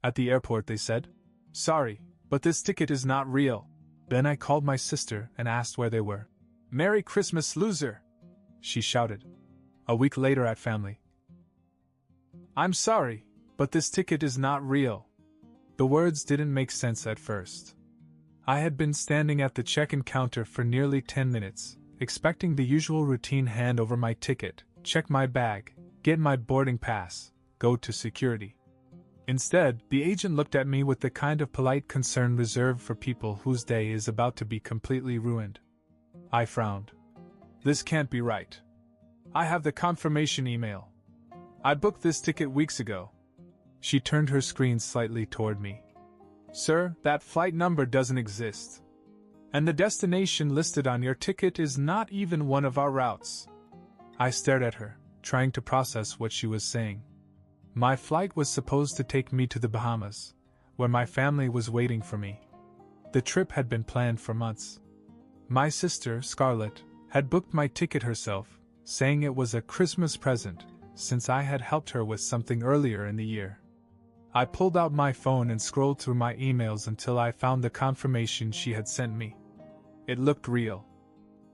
At the airport, they said. Sorry, but this ticket is not real. Then I called my sister and asked where they were. Merry Christmas, loser! She shouted. A week later at family. I'm sorry, but this ticket is not real. The words didn't make sense at first. I had been standing at the check-in counter for nearly 10 minutes, expecting the usual routine: hand over my ticket, check my bag, get my boarding pass, go to security. Instead, the agent looked at me with the kind of polite concern reserved for people whose day is about to be completely ruined. I frowned. This can't be right. I have the confirmation email. I booked this ticket weeks ago. She turned her screen slightly toward me. Sir, that flight number doesn't exist. And the destination listed on your ticket is not even one of our routes. I stared at her, trying to process what she was saying. My flight was supposed to take me to the Bahamas, where my family was waiting for me. The trip had been planned for months. My sister, Scarlett, had booked my ticket herself, saying it was a Christmas present, since I had helped her with something earlier in the year. I pulled out my phone and scrolled through my emails until I found the confirmation she had sent me. It looked real.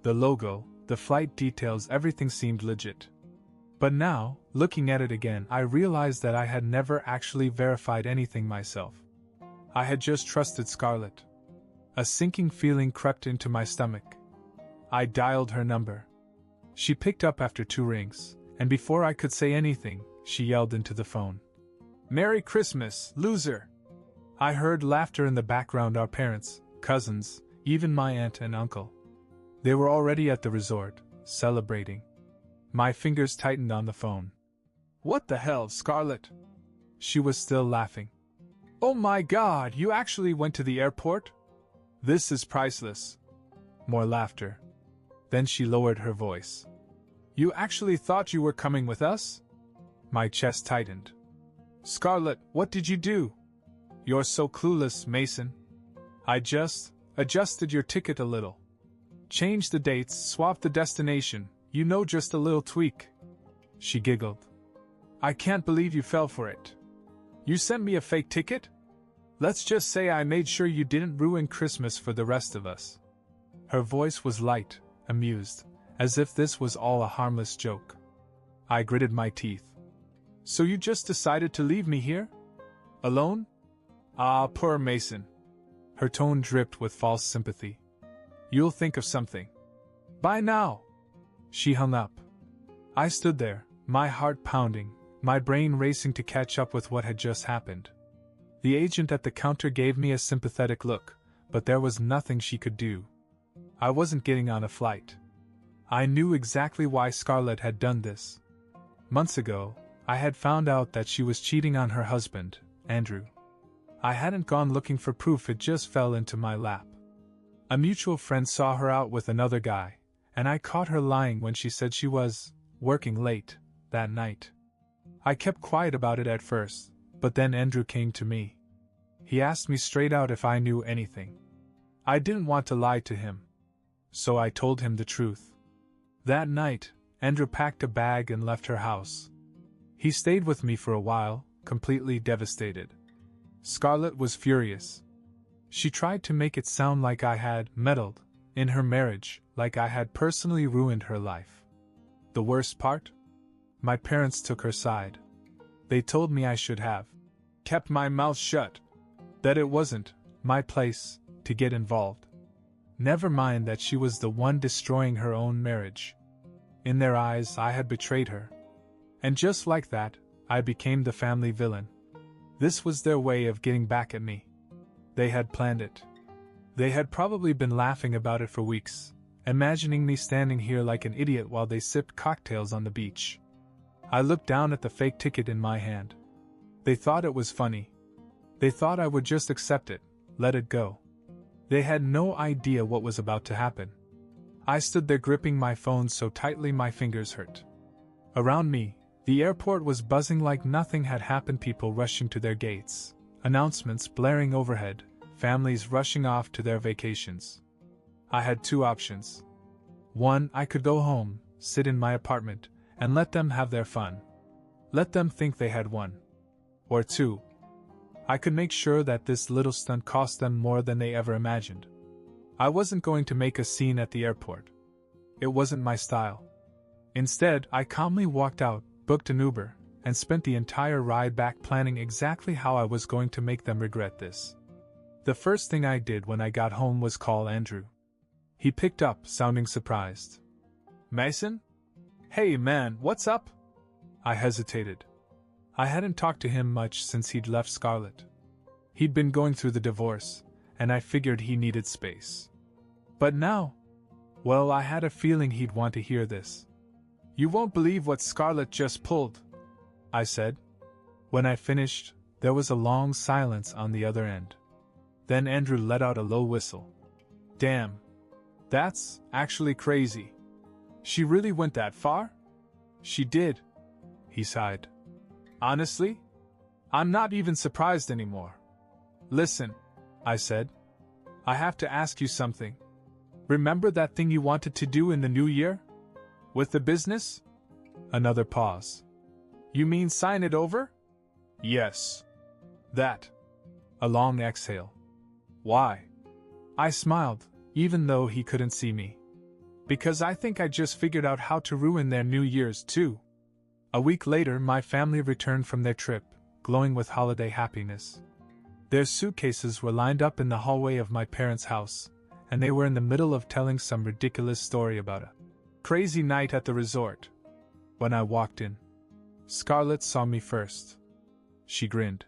The logo, the flight details, everything seemed legit. But now, looking at it again, I realized that I had never actually verified anything myself. I had just trusted Scarlett. A sinking feeling crept into my stomach. I dialed her number. She picked up after 2 rings, and before I could say anything, she yelled into the phone. Merry Christmas, loser! I heard laughter in the background. Our parents, cousins, even my aunt and uncle. They were already at the resort, celebrating. My fingers tightened on the phone. What the hell, Scarlett? She was still laughing. Oh my God, you actually went to the airport? This is priceless. More laughter. Then she lowered her voice. You actually thought you were coming with us? My chest tightened. Scarlett, what did you do? You're so clueless, Mason. I just adjusted your ticket a little. Changed the dates, swapped the destination, just a little tweak. She giggled. I can't believe you fell for it. You sent me a fake ticket? Let's just say I made sure you didn't ruin Christmas for the rest of us. Her voice was light, amused, as if this was all a harmless joke. I gritted my teeth. So you just decided to leave me here? Alone? Ah, poor Mason. Her tone dripped with false sympathy. You'll think of something. Bye now. She hung up. I stood there, my heart pounding, my brain racing to catch up with what had just happened. The agent at the counter gave me a sympathetic look, but there was nothing she could do. I wasn't getting on a flight. I knew exactly why Scarlett had done this. Months ago, I had found out that she was cheating on her husband, Andrew. I hadn't gone looking for proof, it just fell into my lap. A mutual friend saw her out with another guy, and I caught her lying when she said she was working late that night. I kept quiet about it at first, but then Andrew came to me. He asked me straight out if I knew anything. I didn't want to lie to him, so I told him the truth. That night, Andrew packed a bag and left her house. He stayed with me for a while, completely devastated. Scarlett was furious. She tried to make it sound like I had meddled in her marriage, like I had personally ruined her life. The worst part? My parents took her side. They told me I should have kept my mouth shut, that it wasn't my place to get involved. Never mind that she was the one destroying her own marriage. In their eyes, I had betrayed her. And just like that, I became the family villain. This was their way of getting back at me. They had planned it. They had probably been laughing about it for weeks, imagining me standing here like an idiot while they sipped cocktails on the beach. I looked down at the fake ticket in my hand. They thought it was funny. They thought I would just accept it, let it go. They had no idea what was about to happen. I stood there gripping my phone so tightly my fingers hurt. Around me, the airport was buzzing like nothing had happened, people rushing to their gates, announcements blaring overhead, families rushing off to their vacations. I had 2 options. 1, I could go home, sit in my apartment, and let them have their fun. Let them think they had won. Or 2, I could make sure that this little stunt cost them more than they ever imagined. I wasn't going to make a scene at the airport. It wasn't my style. Instead, I calmly walked out, booked an Uber, and spent the entire ride back planning exactly how I was going to make them regret this. The first thing I did when I got home was call Andrew. He picked up, sounding surprised. "Mason? Hey man, what's up?" I hesitated. I hadn't talked to him much since he'd left Scarlett. He'd been going through the divorce, and I figured he needed space. But now, well, I had a feeling he'd want to hear this. "You won't believe what Scarlett just pulled," I said. When I finished, there was a long silence on the other end. Then Andrew let out a low whistle. "Damn. That's actually crazy. She really went that far?" "She did," he sighed. "Honestly, I'm not even surprised anymore." "Listen," I said. "I have to ask you something. Remember that thing you wanted to do in the new year? With the business?" Another pause. "You mean sign it over?" "Yes. That." A long exhale. "Why?" I smiled, even though he couldn't see me. "Because I think I just figured out how to ruin their New Year's too." A week later, my family returned from their trip, glowing with holiday happiness. Their suitcases were lined up in the hallway of my parents' house, and they were in the middle of telling some ridiculous story about a crazy night at the resort. When I walked in, Scarlett saw me first. She grinned.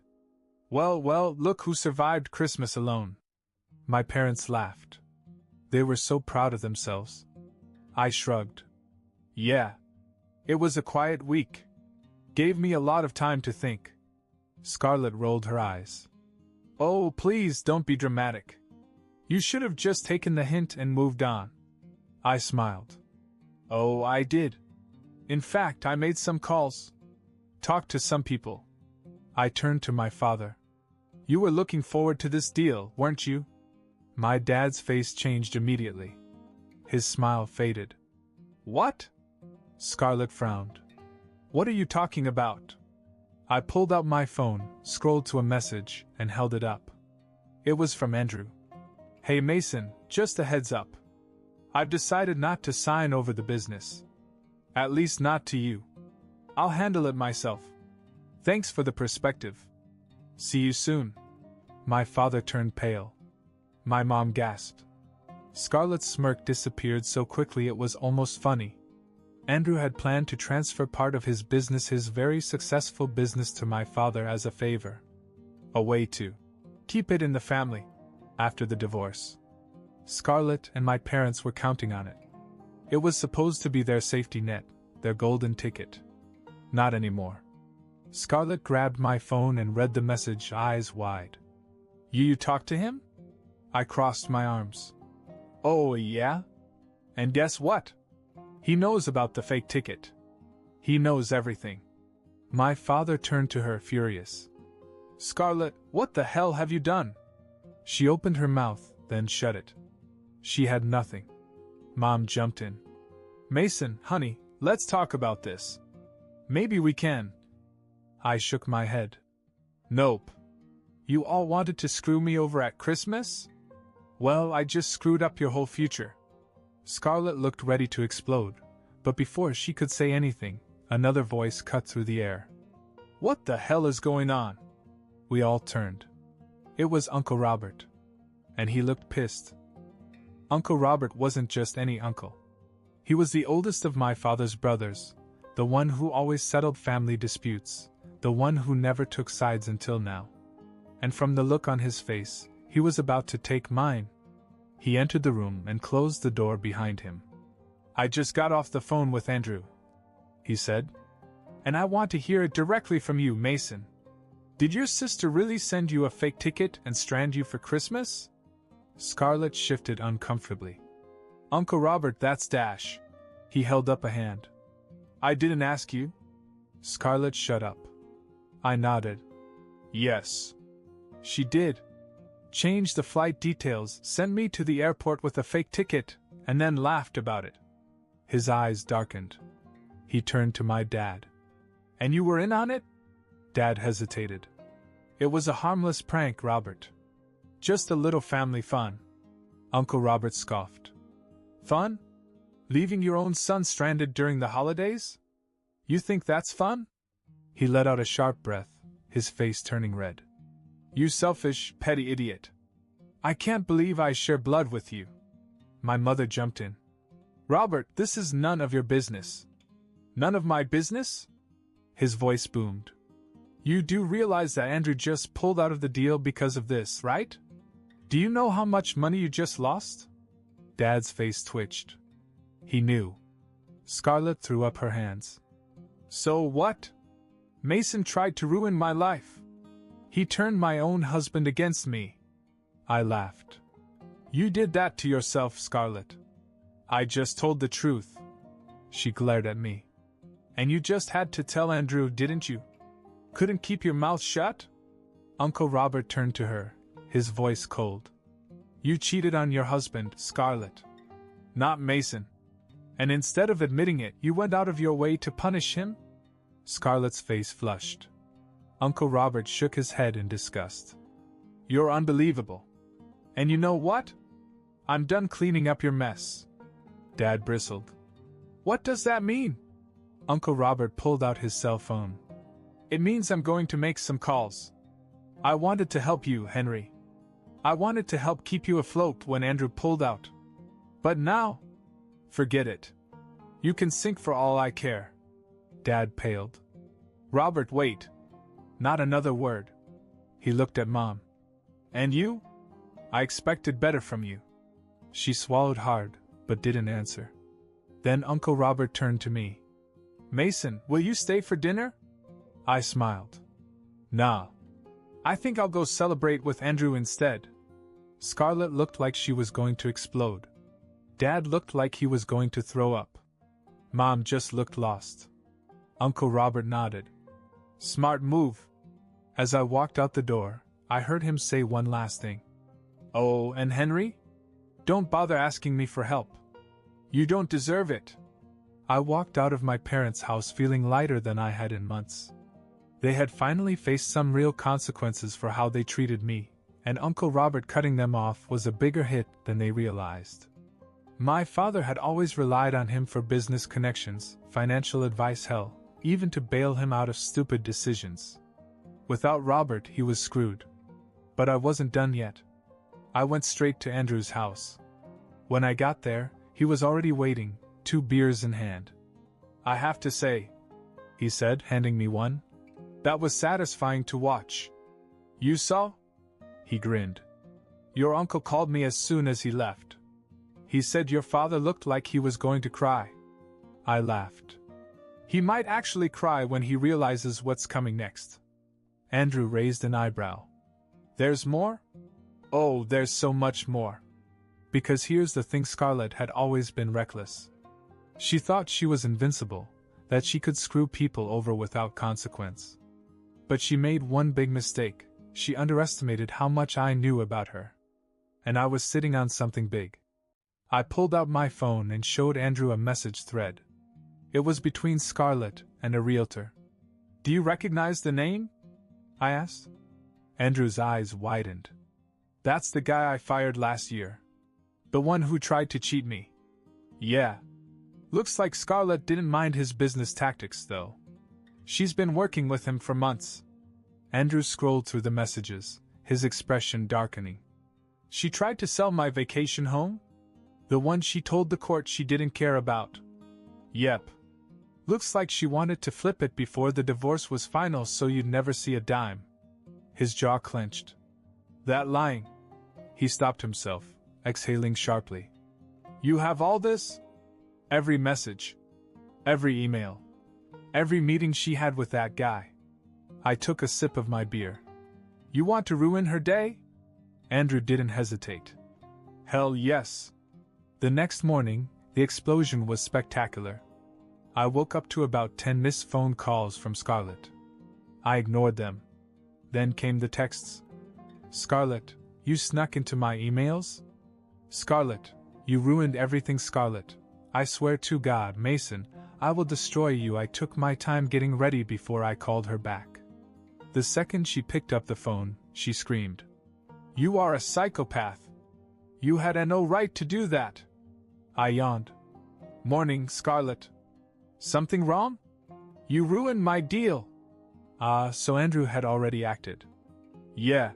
Well, look who survived Christmas alone." My parents laughed. They were so proud of themselves. I shrugged. "Yeah. It was a quiet week. Gave me a lot of time to think." Scarlett rolled her eyes. "Oh, please don't be dramatic. You should have just taken the hint and moved on." I smiled. "Oh, I did. In fact, I made some calls. Talked to some people." I turned to my father. "You were looking forward to this deal, weren't you?" My dad's face changed immediately. His smile faded. "What?" Scarlett frowned. "What are you talking about?" I pulled out my phone, scrolled to a message, and held it up. It was from Andrew. "Hey Mason, just a heads up. I've decided not to sign over the business. At least not to you. I'll handle it myself. Thanks for the perspective. See you soon." My father turned pale. My mom gasped. Scarlett's smirk disappeared so quickly it was almost funny. Andrew had planned to transfer part of his business, his very successful business, to my father as a favor. A way to keep it in the family after the divorce. Scarlett and my parents were counting on it. It was supposed to be their safety net, their golden ticket. Not anymore. Scarlett grabbed my phone and read the message, eyes wide. You talked to him?" I crossed my arms. "Oh, yeah? And guess what? He knows about the fake ticket. He knows everything." My father turned to her, furious. "Scarlett, what the hell have you done?" She opened her mouth, then shut it. She had nothing. Mom jumped in. "Mason, honey, let's talk about this. Maybe we can." I shook my head. "Nope. You all wanted to screw me over at Christmas? Well, I just screwed up your whole future." Scarlett looked ready to explode, but before she could say anything, another voice cut through the air. "What the hell is going on?" We all turned. It was Uncle Robert. And he looked pissed. Uncle Robert wasn't just any uncle. He was the oldest of my father's brothers, the one who always settled family disputes, the one who never took sides until now. And from the look on his face, he was about to take mine. He entered the room and closed the door behind him. "I just got off the phone with Andrew," he said. "And I want to hear it directly from you, Mason. Did your sister really send you a fake ticket and strand you for Christmas?" Scarlett shifted uncomfortably. "Uncle Robert, that's Dash." He held up a hand. "I didn't ask you." Scarlett shut up. I nodded. "Yes. She did. Changed the flight details, sent me to the airport with a fake ticket, and then laughed about it." His eyes darkened. He turned to my dad. "And you were in on it?" Dad hesitated. It was a harmless prank, Robert. Just a little family fun. Uncle Robert scoffed. Fun? Leaving your own son stranded during the holidays? You think that's fun? He let out a sharp breath, his face turning red. You selfish, petty idiot. I can't believe I share blood with you. My mother jumped in. Robert, this is none of your business. None of my business? His voice boomed. You do realize that Andrew just pulled out of the deal because of this, right? Do you know how much money you just lost? Dad's face twitched. He knew. Scarlett threw up her hands. So what? Mason tried to ruin my life. He turned my own husband against me. I laughed. You did that to yourself, Scarlett. I just told the truth. She glared at me. And you just had to tell Andrew, didn't you? Couldn't keep your mouth shut? Uncle Robert turned to her, his voice cold. You cheated on your husband, Scarlett. Not Mason. And instead of admitting it, you went out of your way to punish him? Scarlett's face flushed. Uncle Robert shook his head in disgust. You're unbelievable. And you know what? I'm done cleaning up your mess. Dad bristled. What does that mean? Uncle Robert pulled out his cell phone. It means I'm going to make some calls. I wanted to help you, Henry. I wanted to help keep you afloat when Andrew pulled out. But now, forget it. You can sink for all I care. Dad paled. Robert, wait. Not another word. He looked at Mom. And you? I expected better from you. She swallowed hard, but didn't answer. Then Uncle Robert turned to me. Mason, will you stay for dinner? I smiled. Nah. I think I'll go celebrate with Andrew instead. Scarlett looked like she was going to explode. Dad looked like he was going to throw up. Mom just looked lost. Uncle Robert nodded. Smart move. As I walked out the door, I heard him say one last thing. Oh, and Henry? Don't bother asking me for help. You don't deserve it. I walked out of my parents' house feeling lighter than I had in months. They had finally faced some real consequences for how they treated me, and Uncle Robert cutting them off was a bigger hit than they realized. My father had always relied on him for business connections, financial advice, hell, even to bail him out of stupid decisions. Without Robert, he was screwed. But I wasn't done yet. I went straight to Andrew's house. When I got there, he was already waiting, 2 beers in hand. I have to say, he said, handing me one, that was satisfying to watch. You saw? He grinned. Your uncle called me as soon as he left. He said your father looked like he was going to cry. I laughed. He might actually cry when he realizes what's coming next. Andrew raised an eyebrow. There's more? Oh, there's so much more. Because here's the thing, Scarlett had always been reckless. She thought she was invincible, that she could screw people over without consequence. But she made one big mistake. She underestimated how much I knew about her. And I was sitting on something big. I pulled out my phone and showed Andrew a message thread. It was between Scarlett and a realtor. Do you recognize the name? I asked. Andrew's eyes widened. That's the guy I fired last year. The one who tried to cheat me. Yeah. Looks like Scarlett didn't mind his business tactics, though. She's been working with him for months. Andrew scrolled through the messages, his expression darkening. She tried to sell my vacation home? The one she told the court she didn't care about. Yep. Looks like she wanted to flip it before the divorce was final so you'd never see a dime. His jaw clenched. That lying. He stopped himself, exhaling sharply. You have all this? Every message. Every email. Every meeting she had with that guy. I took a sip of my beer. You want to ruin her day? Andrew didn't hesitate. Hell yes. The next morning, the explosion was spectacular. I woke up to about 10 missed phone calls from Scarlett. I ignored them. Then came the texts. Scarlett, you snuck into my emails? Scarlett, you ruined everything. Scarlett, I swear to God, Mason, I will destroy you. I took my time getting ready before I called her back. The second she picked up the phone, she screamed, "You are a psychopath! You had no right to do that!" I yawned. "Morning, Scarlett. Something wrong? You ruined my deal." So Andrew had already acted. "Yeah,"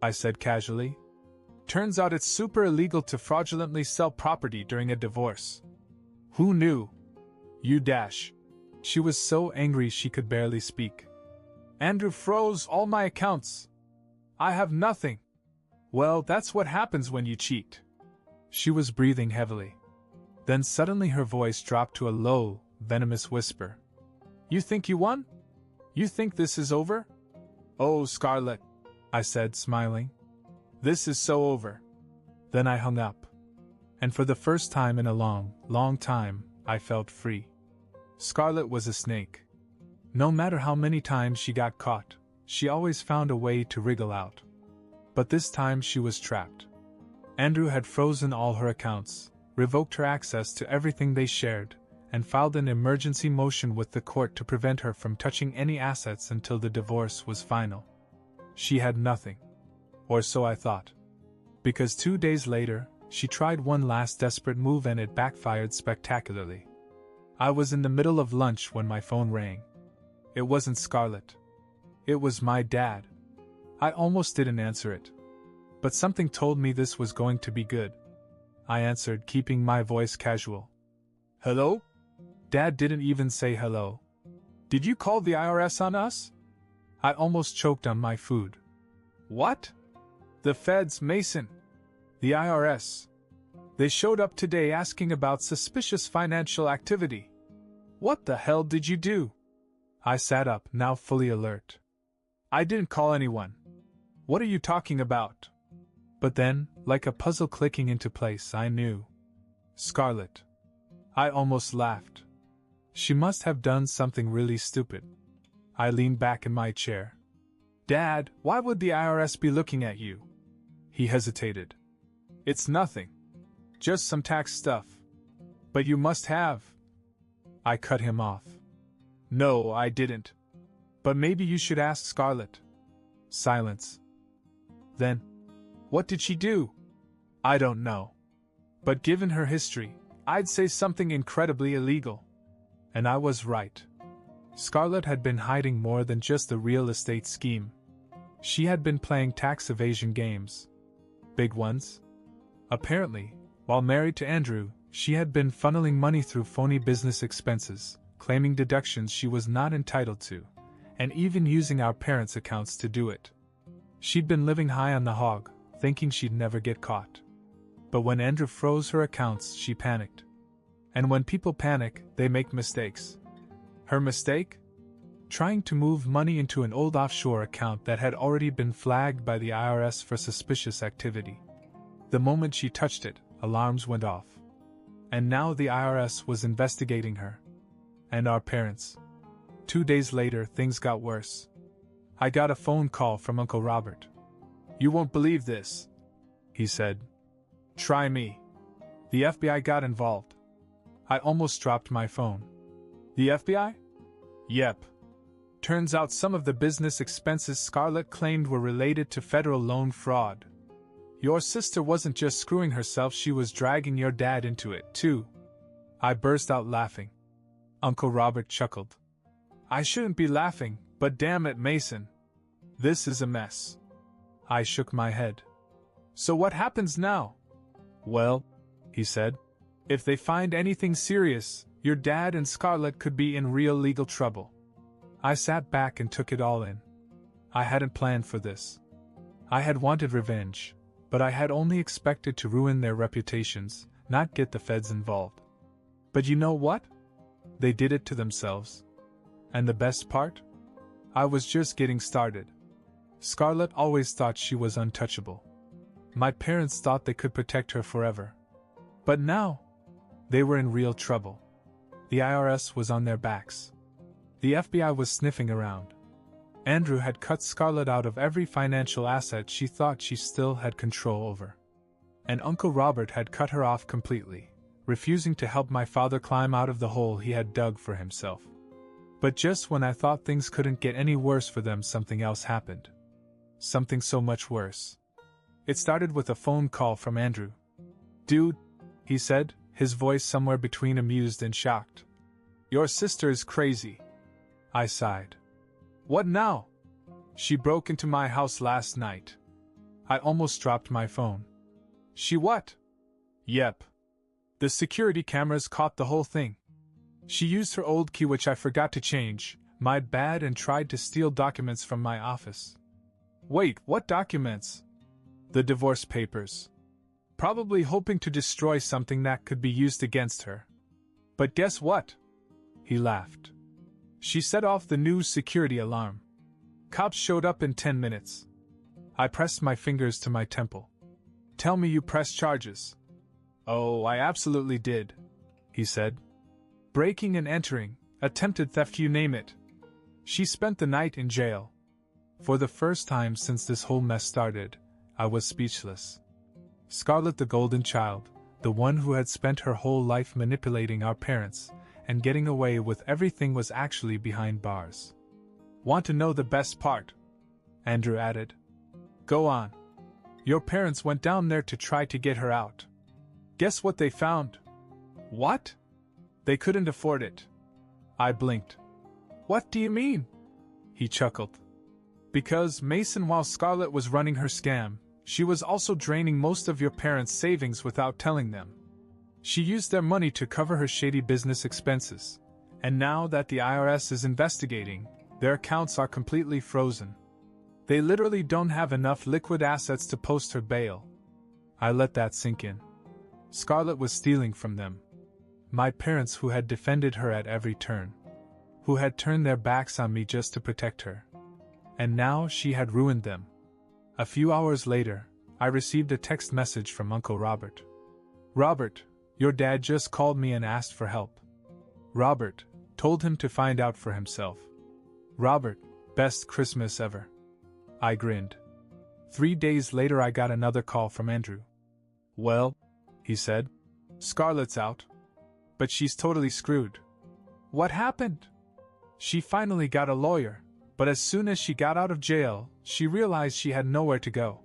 I said casually. "Turns out it's super illegal to fraudulently sell property during a divorce." "Who knew?" "You dash." She was so angry she could barely speak. "Andrew froze all my accounts. I have nothing." "Well, that's what happens when you cheat." She was breathing heavily. Then suddenly her voice dropped to a low, venomous whisper. "You think you won? You think this is over?" "Oh, Scarlett," I said, smiling. "This is so over." Then I hung up. And for the first time in a long, long time, I felt free. Scarlett was a snake. No matter how many times she got caught, she always found a way to wriggle out. But this time she was trapped. Andrew had frozen all her accounts, revoked her access to everything they shared, and filed an emergency motion with the court to prevent her from touching any assets until the divorce was final. She had nothing. Or so I thought. Because 2 days later, she tried one last desperate move and it backfired spectacularly. I was in the middle of lunch when my phone rang. It wasn't Scarlett. It was my dad. I almost didn't answer it. But something told me this was going to be good. I answered, keeping my voice casual. "Hello?" Dad didn't even say hello. "Did you call the IRS on us?" I almost choked on my food. "What?" "The feds, Mason. The IRS. They showed up today asking about suspicious financial activity." "What the hell did you do?" I sat up, now fully alert. "I didn't call anyone. What are you talking about?" But then, like a puzzle clicking into place, I knew. Scarlett. I almost laughed. She must have done something really stupid. I leaned back in my chair. "Dad, why would the IRS be looking at you?" He hesitated. "It's nothing. Just some tax stuff. But you must have." I cut him off. "No, I didn't. But maybe you should ask Scarlett." Silence. Then, "What did she do?" "I don't know. But given her history, I'd say something incredibly illegal." And I was right. Scarlett had been hiding more than just a real estate scheme. She had been playing tax evasion games. Big ones. Apparently, while married to Andrew, she had been funneling money through phony business expenses, claiming deductions she was not entitled to, and even using our parents' accounts to do it. She'd been living high on the hog, thinking she'd never get caught. But when Andrew froze her accounts, she panicked. And when people panic, they make mistakes. Her mistake? Trying to move money into an old offshore account that had already been flagged by the IRS for suspicious activity. The moment she touched it, alarms went off. And now the IRS was investigating her. And our parents. 2 days later, things got worse. I got a phone call from Uncle Robert. "You won't believe this," he said. "Try me. The FBI got involved." I almost dropped my phone. "The FBI?" "Yep. Turns out some of the business expenses Scarlett claimed were related to federal loan fraud. Your sister wasn't just screwing herself, she was dragging your dad into it, too." I burst out laughing. Uncle Robert chuckled. "I shouldn't be laughing, but damn it, Mason. This is a mess." I shook my head. "So what happens now?" "Well," he said, "if they find anything serious, your dad and Scarlett could be in real legal trouble." I sat back and took it all in. I hadn't planned for this. I had wanted revenge, but I had only expected to ruin their reputations, not get the feds involved. But you know what? They did it to themselves. And the best part? I was just getting started. Scarlett always thought she was untouchable. My parents thought they could protect her forever. But now, they were in real trouble. The IRS was on their backs. The FBI was sniffing around. Andrew had cut Scarlett out of every financial asset she thought she still had control over. And Uncle Robert had cut her off completely, refusing to help my father climb out of the hole he had dug for himself. But just when I thought things couldn't get any worse for them, something else happened. Something so much worse. It started with a phone call from Andrew. "Dude," he said, his voice somewhere between amused and shocked. "Your sister is crazy." I sighed. "What now?" "She broke into my house last night." I almost dropped my phone. "She what?" "Yep. The security cameras caught the whole thing. She used her old key, which I forgot to change, my bad, and tried to steal documents from my office." "Wait, what documents?" "The divorce papers. Probably hoping to destroy something that could be used against her. But guess what?" He laughed. "She set off the new security alarm. Cops showed up in 10 minutes. I pressed my fingers to my temple. "Tell me you pressed charges." "Oh, I absolutely did," he said. "Breaking and entering, attempted theft, you name it." She spent the night in jail. For the first time since this whole mess started, I was speechless. Scarlett, the golden child, the one who had spent her whole life manipulating our parents and getting away with everything, was actually behind bars. "Want to know the best part?" Andrew added. "Go on." "Your parents went down there to try to get her out. Guess what they found?" "What?" "They couldn't afford it." I blinked. "What do you mean?" He chuckled. "Because, Mason, while Scarlett was running her scam, she was also draining most of your parents' savings without telling them. She used their money to cover her shady business expenses, and now that the IRS is investigating, their accounts are completely frozen. They literally don't have enough liquid assets to post her bail." I let that sink in. Scarlett was stealing from them. My parents, who had defended her at every turn, who had turned their backs on me just to protect her. And now she had ruined them. A few hours later, I received a text message from Uncle Robert. "Robert, your dad just called me and asked for help." Robert told him to find out for himself. Robert, best Christmas ever. I grinned. 3 days later, I got another call from Andrew. "Well," he said, "Scarlett's out. But she's totally screwed." "What happened?" "She finally got a lawyer, but as soon as she got out of jail, she realized she had nowhere to go.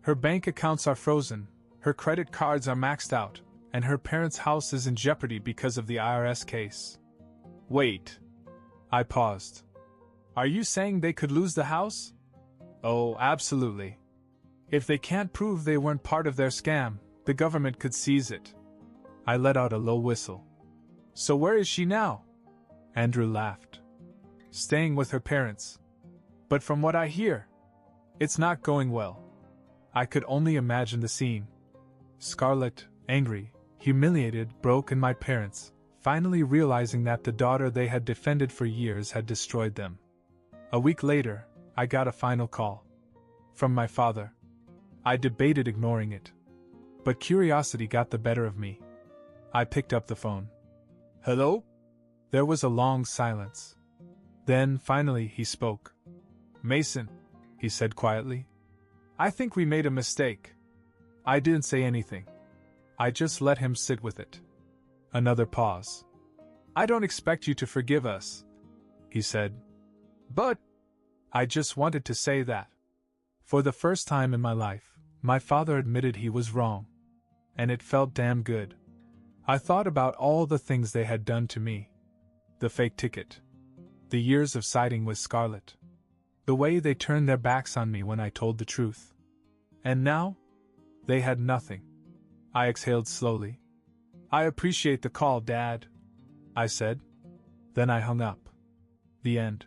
Her bank accounts are frozen, her credit cards are maxed out, and her parents' house is in jeopardy because of the IRS case." "Wait." I paused. "Are you saying they could lose the house?" "Oh, absolutely. If they can't prove they weren't part of their scam, the government could seize it." I let out a low whistle. "So where is she now?" Andrew laughed. "Staying with her parents. But from what I hear, it's not going well." I could only imagine the scene. Scarlett, angry, humiliated, broke, and my parents, finally realizing that the daughter they had defended for years had destroyed them. A week later, I got a final call. From my father. I debated ignoring it. But curiosity got the better of me. I picked up the phone. "Hello?" There was a long silence. Then, finally, he spoke. "Mason," he said quietly, "I think we made a mistake." I didn't say anything. I just let him sit with it. Another pause. "I don't expect you to forgive us," he said. "But I just wanted to say that." For the first time in my life, my father admitted he was wrong. And it felt damn good. I thought about all the things they had done to me. The fake ticket. The years of siding with Scarlett. The way they turned their backs on me when I told the truth. And now? They had nothing. I exhaled slowly. "I appreciate the call, Dad," I said. Then I hung up. The end.